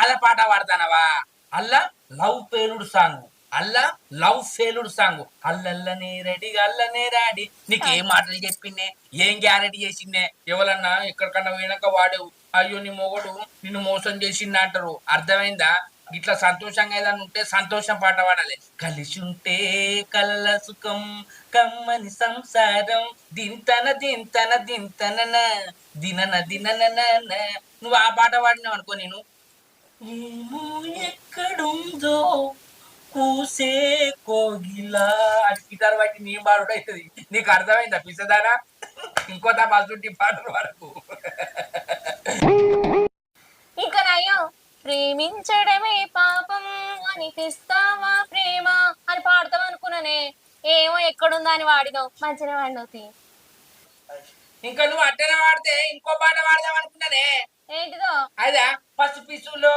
బాధ పాట పాడతానవా? అల్లా లవ్ పేలుడు సాంగ్, అల్లా లవ్ ఫెయిల్డ్ సాంగ్. అల్లల్లనే రెడీగా అల్లనే రాడి. నీకేం మాటలు చెప్పిందే, ఏం గ్యారెంటీ చేసిందే? ఎవరన్నా ఎక్కడికన్నా పోయినాక వాడేవు, అయ్యో నీ మొగడు నిన్ను మోసం చేసింది అంటారు. అర్థమైందా? ఇట్లా సంతోషంగా ఏదైనా ఉంటే సంతోషం పాట పాడాలి. కలిసి ఉంటే కలల సుఖం, కమ్మని సంసారం, దింతన దింతన దింతన దినన దినన. నువ్వు ఆ పాట పాడినావు అనుకో, నేను ఏమో ఎక్కడుందో కూసే కోగిలా అని గిటార్ బట్టి నీ పాడు అవుతుంది. నీకు అర్థమైందా పిసదానా? ఇంకోత బస్సుంటి పాటలు వరకు ఇంకా నయ్యో ప్రేమించడమే పాపం అని తెస్తావా ప్రేమ అని పాడతాం అనుకున్నానే. ఏమో ఎక్కడుందా అని వాడినావు, మంచిగా వాడినవుతి. ఇంకా నువ్వు అట్టనే వాడితే ఇంకో పాట పాడదాం అనుకున్నానే. ఏంటిదో? అదా పసుపిసులో